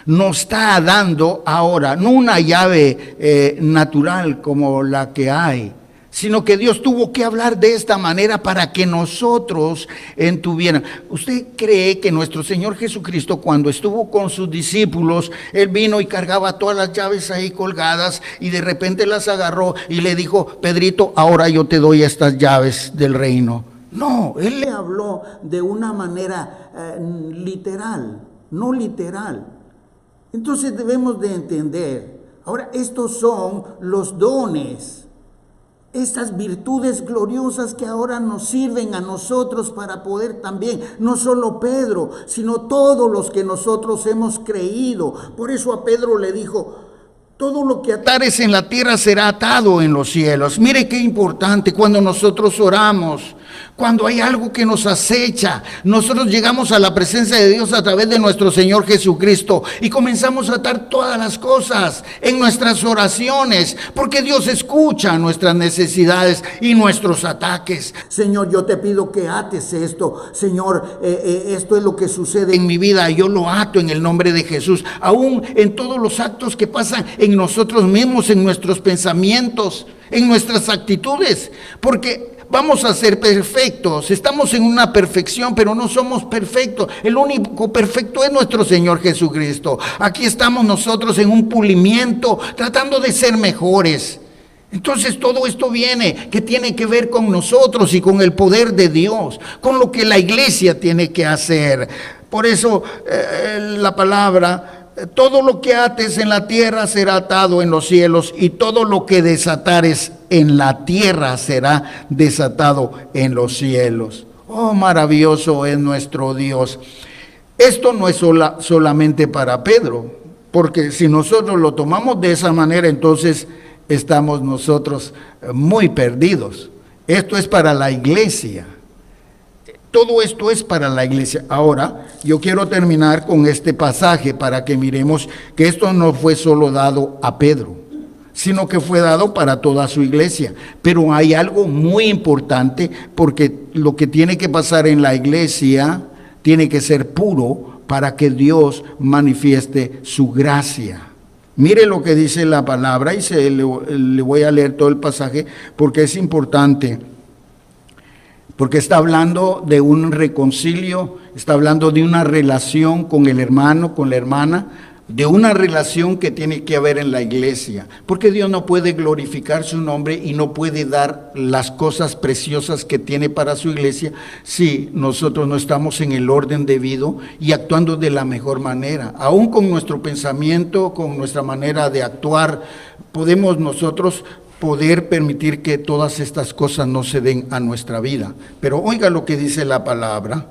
Nos está dando ahora, no una llave natural como la que hay, sino que Dios tuvo que hablar de esta manera para que nosotros entuvieran. ¿Usted cree que nuestro Señor Jesucristo, cuando estuvo con sus discípulos, Él vino y cargaba todas las llaves ahí colgadas y de repente las agarró y le dijo, Pedrito, ahora yo te doy estas llaves del reino? No, Él le habló de una manera literal, no literal. Entonces debemos de entender, ahora estos son los dones, estas virtudes gloriosas que ahora nos sirven a nosotros para poder también, no solo Pedro, sino todos los que nosotros hemos creído. Por eso a Pedro le dijo, todo lo que atares en la tierra será atado en los cielos. Mire qué importante cuando nosotros oramos. Cuando hay algo que nos acecha, nosotros llegamos a la presencia de Dios a través de nuestro Señor Jesucristo y comenzamos a atar todas las cosas en nuestras oraciones, porque Dios escucha nuestras necesidades y nuestros ataques. Señor, yo te pido que ates esto. Señor, esto es lo que sucede en mi vida, yo lo ato en el nombre de Jesús. Aún en todos los actos que pasan en nosotros mismos, en nuestros pensamientos, en nuestras actitudes, porque vamos a ser perfectos, estamos en una perfección, pero no somos perfectos. El único perfecto es nuestro Señor Jesucristo. Aquí estamos nosotros en un pulimiento, tratando de ser mejores. Entonces todo esto que tiene que ver con nosotros y con el poder de Dios, con lo que la iglesia tiene que hacer. Por eso la palabra, todo lo que ates en la tierra será atado en los cielos, y todo lo que desatares en la tierra será desatado en los cielos. Oh, maravilloso es nuestro Dios. Esto no es solamente para Pedro, porque si nosotros lo tomamos de esa manera, entonces estamos nosotros muy perdidos. Esto es para la iglesia. Todo esto es para la iglesia. Ahora, yo quiero terminar con este pasaje para que miremos que esto no fue solo dado a Pedro, sino que fue dado para toda su iglesia. Pero hay algo muy importante, porque lo que tiene que pasar en la iglesia tiene que ser puro para que Dios manifieste su gracia. Mire lo que dice la palabra y le voy a leer todo el pasaje porque es importante. Porque está hablando de un reconcilio, está hablando de una relación con el hermano, con la hermana, de una relación que tiene que haber en la iglesia, porque Dios no puede glorificar su nombre y no puede dar las cosas preciosas que tiene para su iglesia si nosotros no estamos en el orden debido y actuando de la mejor manera. Aún con nuestro pensamiento, con nuestra manera de actuar, podemos nosotros poder permitir que todas estas cosas no se den a nuestra vida. Pero oiga lo que dice la palabra.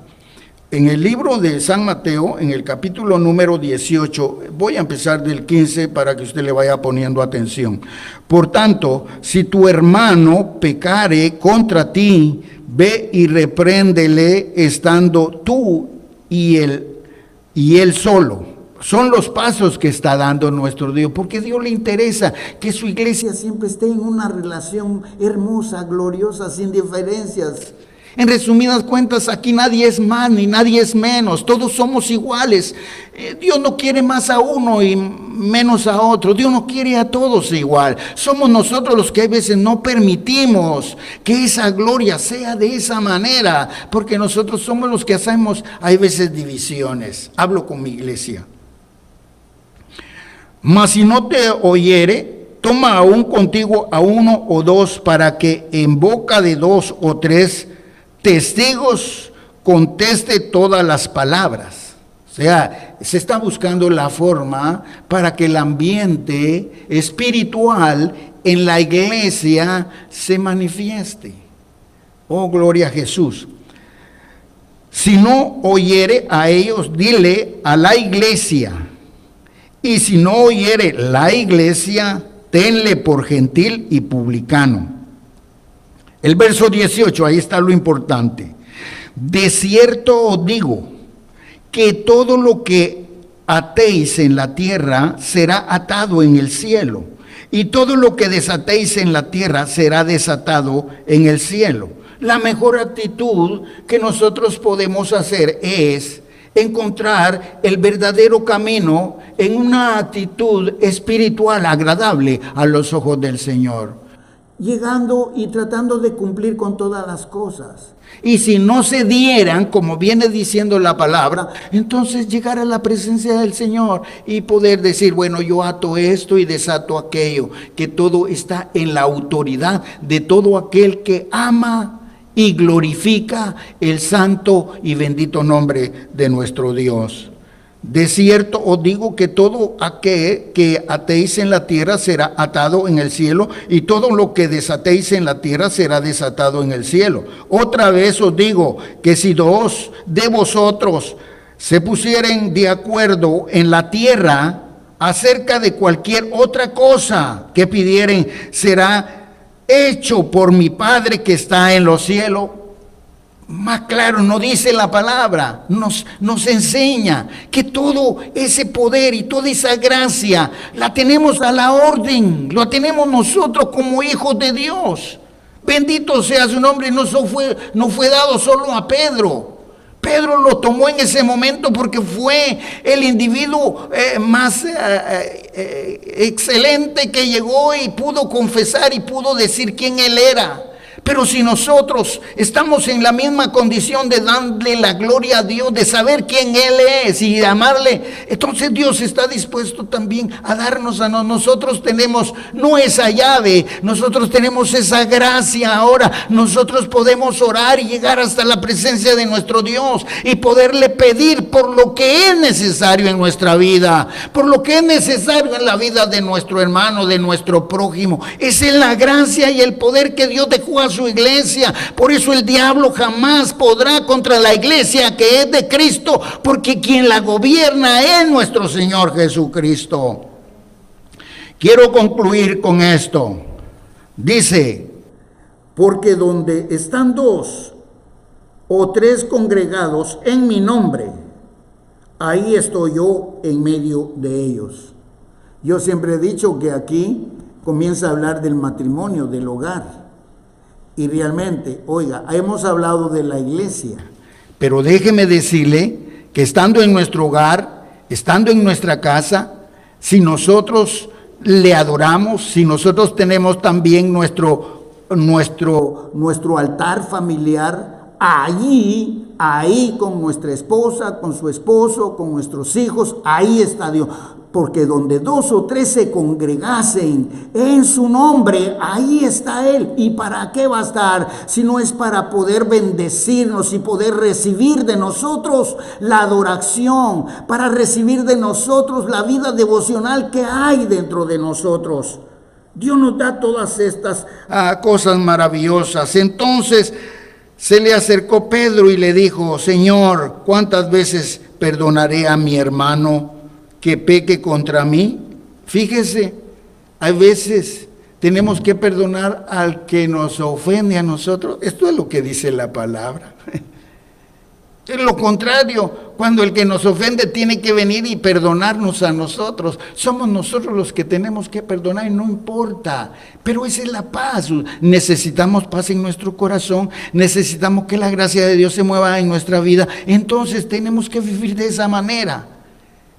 En el libro de San Mateo, en el capítulo número 18, voy a empezar del 15 para que usted le vaya poniendo atención. Por tanto, si tu hermano pecare contra ti, ve y repréndele estando tú y él solo. Son los pasos que está dando nuestro Dios, porque a Dios le interesa que su iglesia siempre esté en una relación hermosa, gloriosa, sin diferencias. En resumidas cuentas, aquí nadie es más ni nadie es menos, todos somos iguales. Dios no quiere más a uno y menos a otro, Dios no quiere a todos igual. Somos nosotros los que a veces no permitimos que esa gloria sea de esa manera, porque nosotros somos los que hacemos, hay veces, divisiones. Hablo con mi iglesia. Mas si no te oyere, toma aún contigo a uno o dos, para que en boca de dos o tres testigos conteste todas las palabras. O sea, se está buscando la forma para que el ambiente espiritual en la iglesia se manifieste. Oh, gloria a Jesús. Si no oyere a ellos, dile a la iglesia. Y si no oyere la iglesia, tenle por gentil y publicano. El verso 18, ahí está lo importante. De cierto os digo, que todo lo que atéis en la tierra será atado en el cielo, y todo lo que desatéis en la tierra será desatado en el cielo. La mejor actitud que nosotros podemos hacer es encontrar el verdadero camino en una actitud espiritual agradable a los ojos del Señor, llegando y tratando de cumplir con todas las cosas. Y si no se dieran, como viene diciendo la palabra, entonces llegar a la presencia del Señor y poder decir, bueno, yo ato esto y desato aquello, que todo está en la autoridad de todo aquel que ama y glorifica el santo y bendito nombre de nuestro Dios. De cierto os digo que todo aquel que atéis en la tierra será atado en el cielo, y todo lo que desatéis en la tierra será desatado en el cielo. Otra vez os digo que si dos de vosotros se pusieren de acuerdo en la tierra acerca de cualquier otra cosa que pidieren, será hecho por mi Padre que está en los cielos. Más claro, no dice la palabra, nos enseña que todo ese poder y toda esa gracia la tenemos a la orden, lo tenemos nosotros como hijos de Dios. Bendito sea su nombre. No fue dado solo a Pedro. Pedro lo tomó en ese momento porque fue el individuo más excelente que llegó y pudo confesar y pudo decir quién él era. Pero si nosotros estamos en la misma condición de darle la gloria a Dios, de saber quién Él es y de amarle, entonces Dios está dispuesto también a darnos a nosotros. Nosotros tenemos no esa llave, nosotros tenemos esa gracia ahora. Nosotros podemos orar y llegar hasta la presencia de nuestro Dios y poderle pedir por lo que es necesario en nuestra vida, por lo que es necesario en la vida de nuestro hermano, de nuestro prójimo. Esa es la gracia y el poder que Dios dejó a su iglesia. Por eso el diablo jamás podrá contra la iglesia que es de Cristo, porque quien la gobierna es nuestro Señor Jesucristo. Quiero concluir con esto. Dice, porque donde están dos o tres congregados en mi nombre, ahí estoy yo en medio de ellos. Yo siempre he dicho que aquí comienza a hablar del matrimonio, del hogar. Y realmente, oiga, hemos hablado de la iglesia, pero déjeme decirle que estando en nuestro hogar, estando en nuestra casa, si nosotros le adoramos, si nosotros tenemos también nuestro altar familiar, ahí con nuestra esposa, con su esposo, con nuestros hijos, ahí está Dios. porque donde 2 o 3 se congregasen en su nombre, ahí está Él. ¿Y para qué va a estar? Si no es para poder bendecirnos y poder recibir de nosotros la adoración, para recibir de nosotros la vida devocional que hay dentro de nosotros. Dios nos da todas estas cosas maravillosas. Entonces se le acercó Pedro y le dijo: Señor, ¿cuántas veces perdonaré a mi hermano que peque contra mí? Fíjese, hay veces tenemos que perdonar al que nos ofende a nosotros. Esto es lo que dice la palabra. Es lo contrario, cuando el que nos ofende tiene que venir y perdonarnos a nosotros. Somos nosotros los que tenemos que perdonar y no importa. Pero esa es la paz. Necesitamos paz en nuestro corazón, necesitamos que la gracia de Dios se mueva en nuestra vida. Entonces tenemos que vivir de esa manera.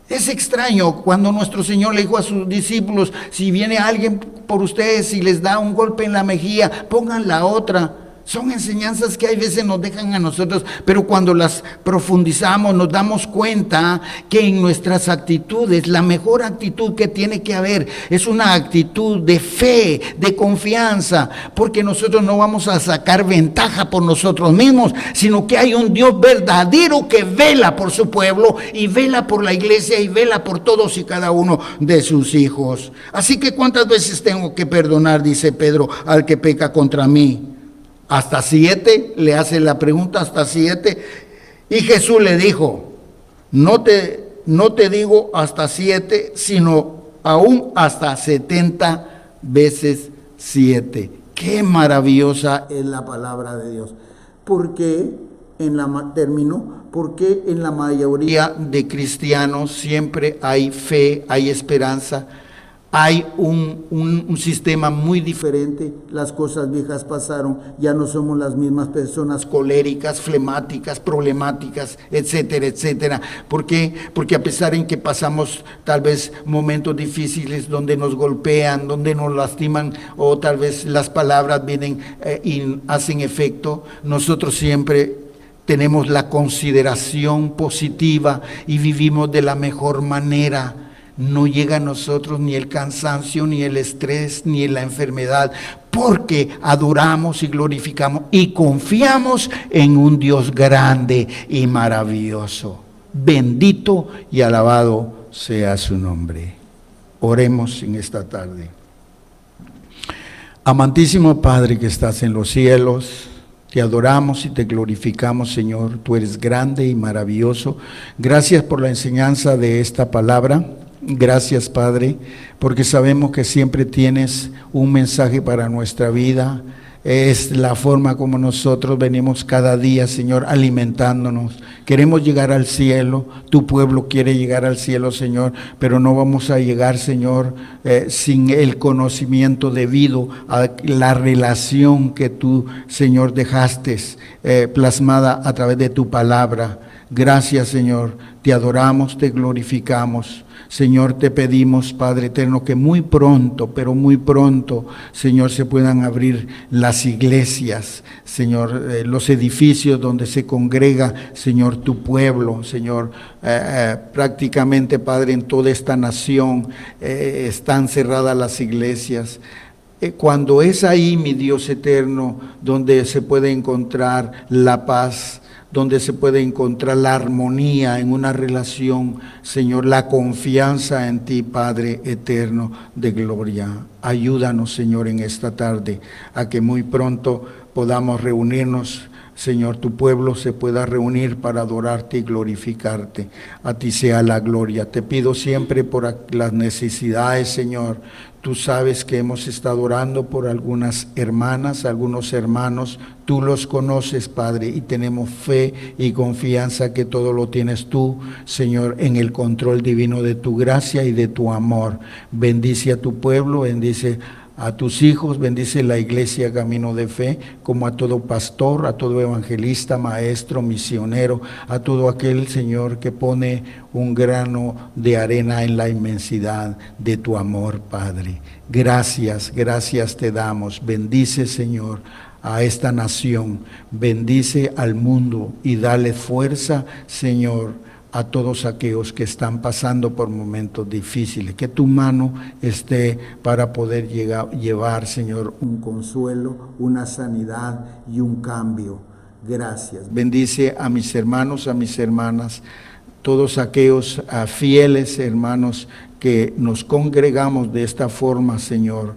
Es extraño cuando nuestro Señor le dijo a sus discípulos: si viene alguien por ustedes y les da un golpe en la mejilla, pongan la otra. Son enseñanzas que hay veces nos dejan a nosotros, pero cuando las profundizamos nos damos cuenta que en nuestras actitudes, la mejor actitud que tiene que haber es una actitud de fe, de confianza, porque nosotros no vamos a sacar ventaja por nosotros mismos, sino que hay un Dios verdadero que vela por su pueblo y vela por la iglesia y vela por todos y cada uno de sus hijos. Así que ¿cuántas veces tengo que perdonar, dice Pedro, al que peca contra mí? ¿Hasta 7? Le hace la pregunta, ¿hasta 7? Y Jesús le dijo: no te digo hasta 7, sino aún hasta 70 veces 7. Qué maravillosa es la palabra de Dios. Porque en la mayoría de cristianos siempre hay fe, hay esperanza. Hay un sistema muy diferente. Las cosas viejas pasaron, ya no somos las mismas personas coléricas, flemáticas, problemáticas, etcétera, etcétera. ¿Por qué? Porque a pesar en que pasamos tal vez momentos difíciles donde nos golpean, donde nos lastiman, o tal vez las palabras vienen y hacen efecto, nosotros siempre tenemos la consideración positiva y vivimos de la mejor manera. No llega a nosotros ni el cansancio, ni el estrés, ni la enfermedad, porque adoramos y glorificamos y confiamos en un Dios grande y maravilloso. Bendito y alabado sea su nombre. Oremos en esta tarde. Amantísimo Padre que estás en los cielos, te adoramos y te glorificamos, Señor. Tú eres grande y maravilloso. Gracias por la enseñanza de esta palabra. Gracias, Padre, porque sabemos que siempre tienes un mensaje para nuestra vida. Es la forma como nosotros venimos cada día, Señor, alimentándonos. Queremos llegar al cielo, tu pueblo quiere llegar al cielo, Señor, pero no vamos a llegar, Señor, sin el conocimiento debido a la relación que tú, Señor, dejaste plasmada a través de tu palabra. Gracias, Señor, te adoramos, te glorificamos. Señor, te pedimos, Padre eterno, que muy pronto, pero muy pronto, Señor, se puedan abrir las iglesias, Señor, los edificios donde se congrega, Señor, tu pueblo, Señor. Prácticamente, Padre, en toda esta nación están cerradas las iglesias. Cuando es ahí, mi Dios eterno, donde se puede encontrar la paz, donde se puede encontrar la armonía en una relación, Señor, la confianza en ti, Padre eterno de gloria. Ayúdanos, Señor, en esta tarde, a que muy pronto podamos reunirnos, Señor, tu pueblo se pueda reunir para adorarte y glorificarte. A ti sea la gloria. Te pido siempre por las necesidades, Señor. Tú sabes que hemos estado orando por algunas hermanas, algunos hermanos. Tú los conoces, Padre, y tenemos fe y confianza que todo lo tienes tú, Señor, en el control divino de tu gracia y de tu amor. Bendice a tu pueblo, bendice a tus hijos, bendice la iglesia Camino de Fe, como a todo pastor, a todo evangelista, maestro, misionero, a todo aquel, Señor, que pone un grano de arena en la inmensidad de tu amor, Padre. Gracias, gracias te damos. Bendice, Señor, a esta nación, bendice al mundo y dale fuerza, Señor, a todos aquellos que están pasando por momentos difíciles. Que tu mano esté para poder llevar, Señor, un consuelo, una sanidad y un cambio. Gracias. Bendice a mis hermanos, a mis hermanas, todos aquellos fieles hermanos que nos congregamos de esta forma, Señor,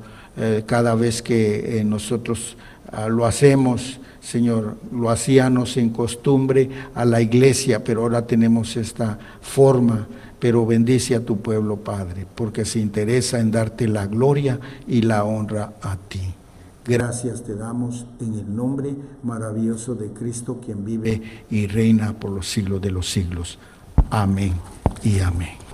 cada vez que nosotros lo hacemos, Señor. Lo hacíamos en costumbre a la iglesia, pero ahora tenemos esta forma. Pero bendice a tu pueblo, Padre, porque se interesa en darte la gloria y la honra a ti. Gracias te damos en el nombre maravilloso de Cristo, quien vive y reina por los siglos de los siglos. Amén y amén.